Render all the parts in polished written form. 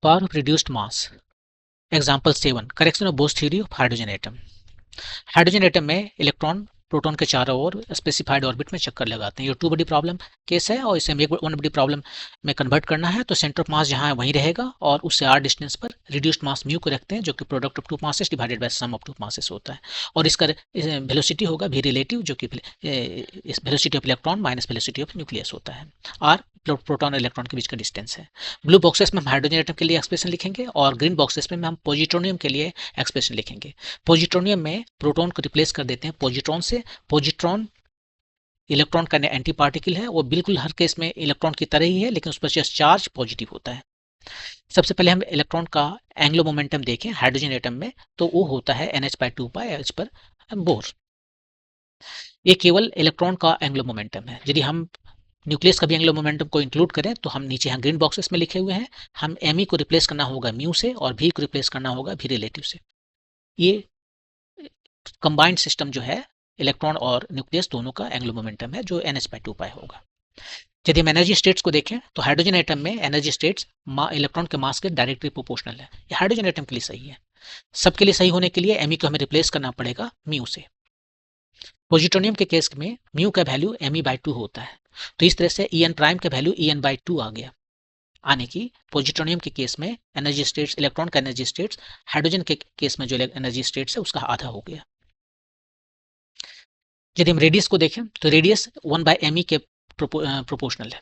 Power of reduced mass. Example 7. Correction of Bohr's theory of hydrogen atom. Hydrogen atom में electron proton के चारों ओर specified orbit में चक्कर लगाते हैं। ये टू बड़ी प्रॉब्लम केस है और इसे हमें वन बड़ी प्रॉब्लम में कन्वर्ट करना है। तो सेंटर ऑफ मास जहाँ है वहीं रहेगा और उससे आर डिस्टेंस पर रिड्यूस्ड मास म्यू को रखते हैं, जो कि product of two masses divided by sum of two masses होता है। और इसका वेलोसिटी होगा वी रिलेटिव, जो कि velocity of electron minus velocity of nucleus होता है। आर प्रोटॉन और इलेक्ट्रॉन के बीच का डिस्टेंस है। ब्लू बॉक्सेस में हम हाइड्रोजन एटम के लिए एक्सप्रेशन लिखेंगे और ग्रीन बॉक्सेस में हम पॉजिट्रोनियम के लिए एक्सप्रेशन लिखेंगे। पॉजिट्रोनियम में प्रोटॉन को रिप्लेस कर देते हैं पॉजिट्रॉन से। पॉजिट्रॉन इलेक्ट्रॉन का एंटी पार्टिकल है, वो बिल्कुल हर केस में इलेक्ट्रॉन की तरह ही है, लेकिन उस पर चार्ज पॉजिटिव होता है। सबसे पहले हम इलेक्ट्रॉन का एंग्लो मोमेंटम देखें हाइड्रोजन एटम में, तो वो होता है NH/2 पर बोर। ये केवल इलेक्ट्रॉन का एंग्लो मोमेंटम है। यदि हम न्यूक्लियस का भी एंगुलर मोमेंटम को इंक्लूड करें तो हम नीचे यहाँ ग्रीन बॉक्सेस में लिखे हुए हैं, हम एम को रिप्लेस करना होगा म्यू से और भी को रिप्लेस करना होगा भी रिलेटिव से। ये कंबाइंड सिस्टम जो है इलेक्ट्रॉन और न्यूक्लियस दोनों का एंगुलर मोमेंटम है, जो NH/2 होगा। यदि हम एनर्जी स्टेट्स को देखें तो हाइड्रोजन एटम में एनर्जी स्टेट्स इलेक्ट्रॉन के मास के डायरेक्टली प्रोपोर्शनल है। ये हाइड्रोजन एटम के लिए सही है। सबके लिए सही होने के लिए एम को हमें रिप्लेस करना पड़ेगा म्यू से। पॉजिट्रोनियम के केस में म्यू का वैल्यू Me/2 होता है, तो इस तरह से En प्राइम का वैल्यू En/2 आ गया। आने की पॉजिट्रोनियम के केस में एनर्जी स्टेट्स, इलेक्ट्रॉन का एनर्जी स्टेट्स हाइड्रोजन के केस में जो एनर्जी स्टेट्स है उसका आधा हो गया। यदि हम रेडियस को देखें तो रेडियस 1/me के प्रोपोर्शनल है।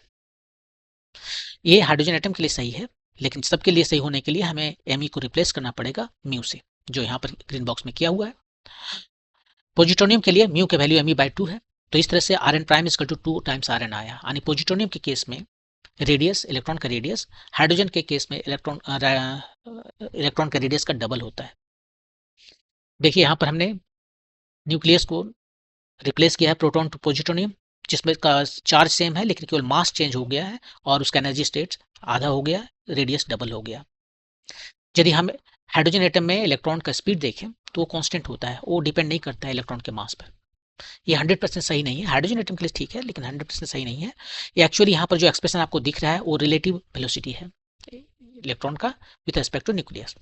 ये हाइड्रोजन एटम के लिए सही है, लेकिन सबके लिए सही होने के लिए हमें Me को रिप्लेस करना पड़ेगा म्यू से, जो यहाँ पर ग्रीन बॉक्स में किया हुआ है। पॉजिट्रोनियम के लिए म्यू के वैल्यू Me/2 है, तो इस तरह से Rn prime is 2 times Rn आया। यानी पॉजिट्रोनियम के केस में रेडियस, इलेक्ट्रॉन का रेडियस हाइड्रोजन के केस में इलेक्ट्रॉन का रेडियस का डबल होता है। देखिए यहाँ पर हमने न्यूक्लियस को रिप्लेस किया है प्रोटॉन टू पॉजिट्रोनियम, जिसमें का चार्ज सेम है लेकिन केवल मास चेंज हो गया है और उसका एनर्जी स्टेट्स आधा हो गया, रेडियस डबल हो गया। यदि हम हाइड्रोजन एटम में इलेक्ट्रॉन का स्पीड देखें तो वो कांस्टेंट होता है, वो डिपेंड नहीं करता है इलेक्ट्रॉन के मास पर। ये 100% सही नहीं है। हाइड्रोजन एटम के लिए ठीक है, लेकिन 100% सही नहीं है। ये एक्चुअली यहाँ पर जो एक्सप्रेशन आपको दिख रहा है वो रिलेटिव वेलोसिटी है इलेक्ट्रॉन का विद रिस्पेक्ट टू न्यूक्लियस।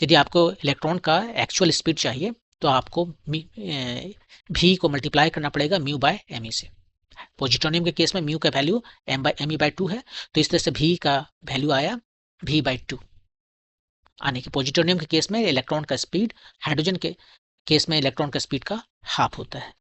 यदि आपको इलेक्ट्रॉन का एक्चुअल स्पीड चाहिए तो आपको भी को मल्टीप्लाई करना पड़ेगा μ/me से। पॉजिट्रोनियम के केस में म्यू का वैल्यू Me/2 है, तो इस तरह से भी का वैल्यू आया V/2। आने के पॉजिट्रोनियम के केस में इलेक्ट्रॉन का स्पीड हाइड्रोजन के केस में इलेक्ट्रॉन का स्पीड का हाफ होता है।